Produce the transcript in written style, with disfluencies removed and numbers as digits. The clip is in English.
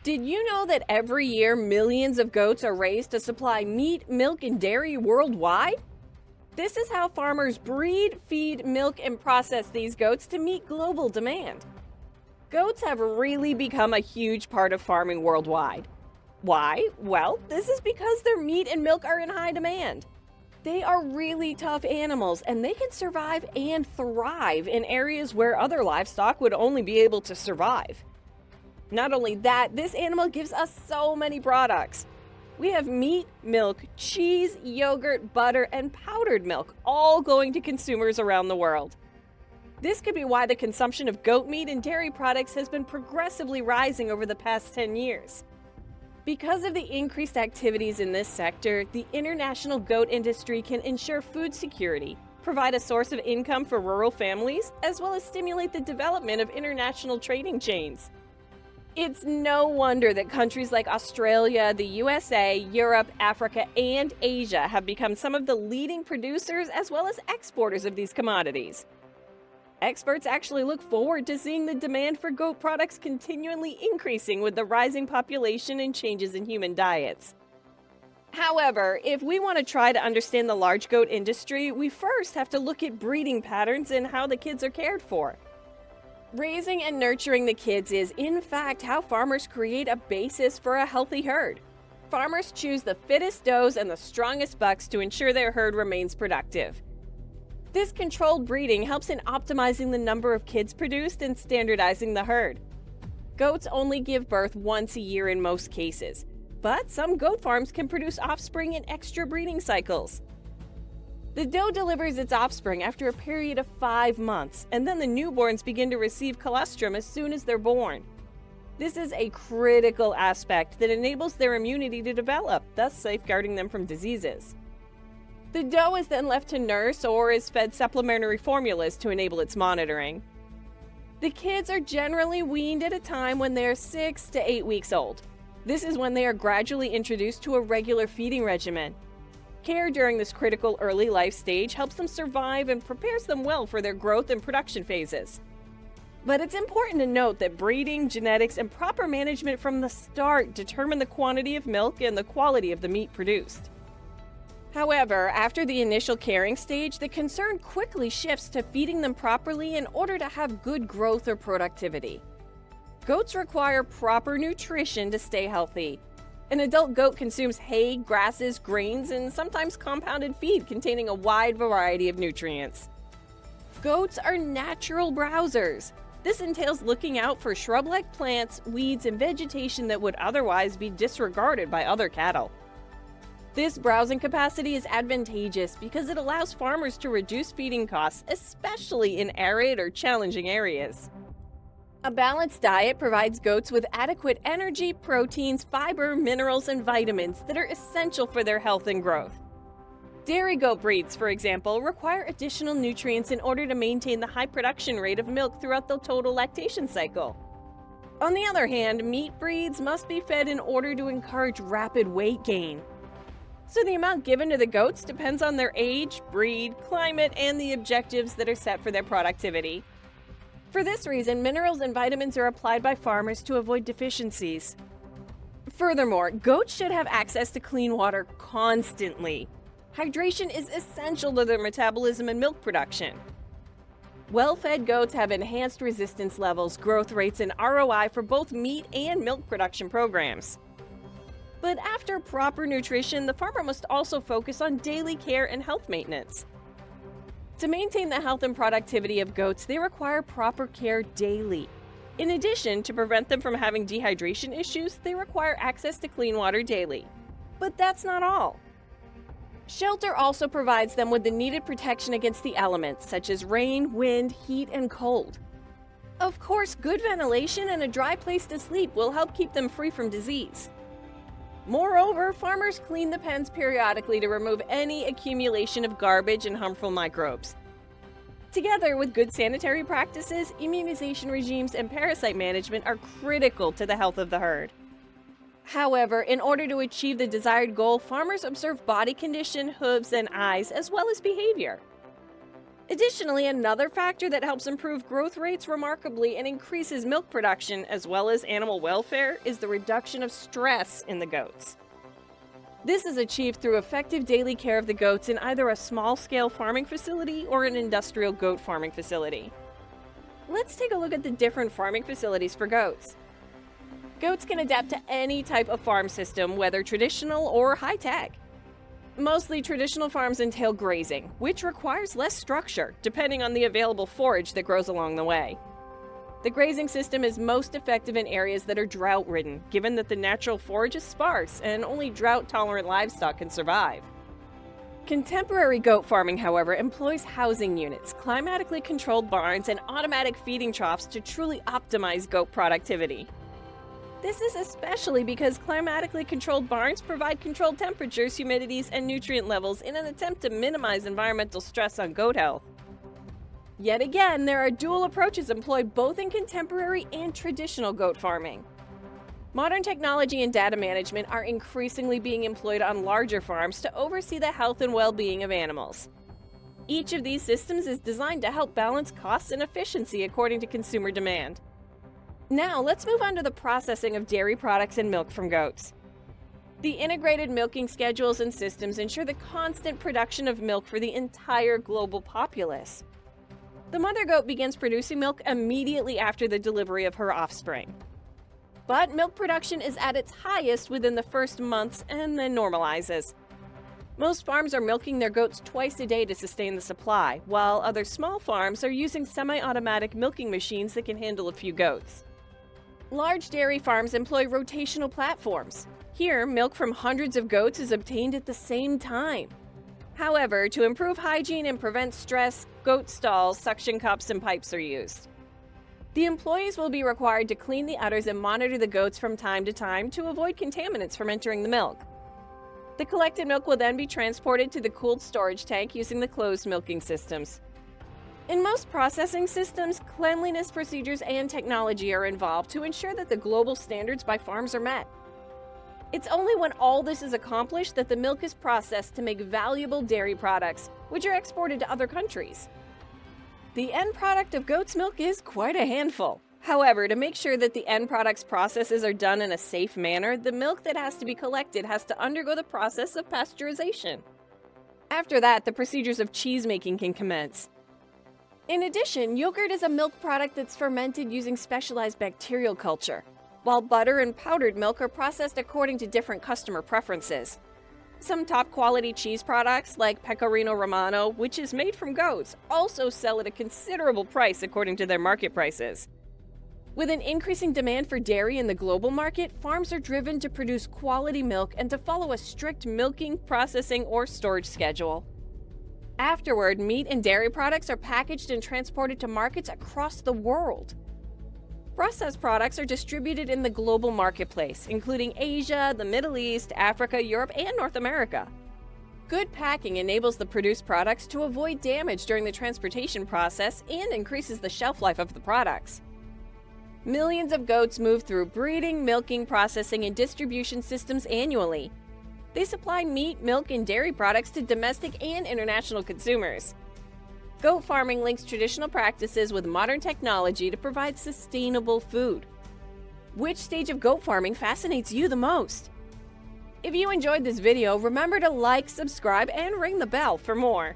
Did you know that every year millions of goats are raised to supply meat, milk, and dairy worldwide? This is how farmers breed, feed, milk, and process these goats to meet global demand. Goats have really become a huge part of farming worldwide. Why? Well, this is because their meat and milk are in high demand. They are really tough animals and they can survive and thrive in areas where other livestock would only be able to survive. Not only that, this animal gives us so many products. We have meat, milk, cheese, yogurt, butter, and powdered milk, all going to consumers around the world. This could be why the consumption of goat meat and dairy products has been progressively rising over the past 10 years. Because of the increased activities in this sector, the international goat industry can ensure food security, provide a source of income for rural families, as well as stimulate the development of international trading chains. It's no wonder that countries like Australia, the USA, Europe, Africa, and Asia have become some of the leading producers as well as exporters of these commodities. Experts actually look forward to seeing the demand for goat products continually increasing with the rising population and changes in human diets. However, if we want to try to understand the large goat industry, we first have to look at breeding patterns and how the kids are cared for. Raising and nurturing the kids is, in fact, how farmers create a basis for a healthy herd. Farmers choose the fittest does and the strongest bucks to ensure their herd remains productive. This controlled breeding helps in optimizing the number of kids produced and standardizing the herd. Goats only give birth once a year in most cases, but some goat farms can produce offspring in extra breeding cycles. The doe delivers its offspring after a period of 5 months, and then the newborns begin to receive colostrum as soon as they're born. This is a critical aspect that enables their immunity to develop, thus safeguarding them from diseases. The doe is then left to nurse or is fed supplementary formulas to enable its monitoring. The kids are generally weaned at a time when they are 6 to 8 weeks old. This is when they are gradually introduced to a regular feeding regimen. Care during this critical early life stage helps them survive and prepares them well for their growth and production phases. But it's important to note that breeding, genetics, and proper management from the start determine the quantity of milk and the quality of the meat produced. However, after the initial caring stage, the concern quickly shifts to feeding them properly in order to have good growth or productivity. Goats require proper nutrition to stay healthy. An adult goat consumes hay, grasses, grains, and sometimes compounded feed containing a wide variety of nutrients. Goats are natural browsers. This entails looking out for shrub-like plants, weeds, and vegetation that would otherwise be disregarded by other cattle. This browsing capacity is advantageous because it allows farmers to reduce feeding costs, especially in arid or challenging areas. A balanced diet provides goats with adequate energy, proteins, fiber, minerals, and vitamins that are essential for their health and growth. Dairy goat breeds, for example, require additional nutrients in order to maintain the high production rate of milk throughout the total lactation cycle. On the other hand, meat breeds must be fed in order to encourage rapid weight gain. So the amount given to the goats depends on their age, breed, climate, and the objectives that are set for their productivity. For this reason, minerals and vitamins are applied by farmers to avoid deficiencies. Furthermore, goats should have access to clean water constantly. Hydration is essential to their metabolism and milk production. Well-fed goats have enhanced resistance levels, growth rates, and ROI for both meat and milk production programs. But after proper nutrition, the farmer must also focus on daily care and health maintenance. To maintain the health and productivity of goats, they require proper care daily. In addition, to prevent them from having dehydration issues, they require access to clean water daily. But that's not all. Shelter also provides them with the needed protection against the elements, such as rain, wind, heat, and cold. Of course, good ventilation and a dry place to sleep will help keep them free from disease. Moreover, farmers clean the pens periodically to remove any accumulation of garbage and harmful microbes. Together with good sanitary practices, immunization regimes, and parasite management are critical to the health of the herd. However, in order to achieve the desired goal, farmers observe body condition, hooves, and eyes, as well as behavior. Additionally, another factor that helps improve growth rates remarkably and increases milk production as well as animal welfare is the reduction of stress in the goats. This is achieved through effective daily care of the goats in either a small-scale farming facility or an industrial goat farming facility. Let's take a look at the different farming facilities for goats. Goats can adapt to any type of farm system, whether traditional or high-tech. Mostly traditional farms entail grazing, which requires less structure, depending on the available forage that grows along the way. The grazing system is most effective in areas that are drought-ridden, given that the natural forage is sparse and only drought-tolerant livestock can survive. Contemporary goat farming, however, employs housing units, climatically controlled barns, and automatic feeding troughs to truly optimize goat productivity. This is especially because climatically controlled barns provide controlled temperatures, humidities, and nutrient levels in an attempt to minimize environmental stress on goat health. Yet again, there are dual approaches employed both in contemporary and traditional goat farming. Modern technology and data management are increasingly being employed on larger farms to oversee the health and well-being of animals. Each of these systems is designed to help balance costs and efficiency according to consumer demand. Now, let's move on to the processing of dairy products and milk from goats. The integrated milking schedules and systems ensure the constant production of milk for the entire global populace. The mother goat begins producing milk immediately after the delivery of her offspring. But milk production is at its highest within the first months and then normalizes. Most farms are milking their goats twice a day to sustain the supply, while other small farms are using semi-automatic milking machines that can handle a few goats. Large dairy farms employ rotational platforms. Here, milk from hundreds of goats is obtained at the same time. However, to improve hygiene and prevent stress, goat stalls, suction cups, and pipes are used. The employees will be required to clean the udders and monitor the goats from time to time to avoid contaminants from entering the milk. The collected milk will then be transported to the cooled storage tank using the closed milking systems. In most processing systems, cleanliness procedures and technology are involved to ensure that the global standards by farms are met. It's only when all this is accomplished that the milk is processed to make valuable dairy products, which are exported to other countries. The end product of goat's milk is quite a handful. However, to make sure that the end product's processes are done in a safe manner, the milk that has to be collected has to undergo the process of pasteurization. After that, the procedures of cheese making can commence. In addition, yogurt is a milk product that's fermented using specialized bacterial culture, while butter and powdered milk are processed according to different customer preferences. Some top-quality cheese products, like Pecorino Romano, which is made from goats, also sell at a considerable price according to their market prices. With an increasing demand for dairy in the global market, farms are driven to produce quality milk and to follow a strict milking, processing, or storage schedule. Afterward, meat and dairy products are packaged and transported to markets across the world. Processed products are distributed in the global marketplace, including Asia, the Middle East, Africa, Europe, and North America. Good packing enables the produced products to avoid damage during the transportation process and increases the shelf life of the products. Millions of goats move through breeding, milking, processing, and distribution systems annually. They supply meat, milk, and dairy products to domestic and international consumers. Goat farming links traditional practices with modern technology to provide sustainable food. Which stage of goat farming fascinates you the most? If you enjoyed this video, remember to like, subscribe, and ring the bell for more.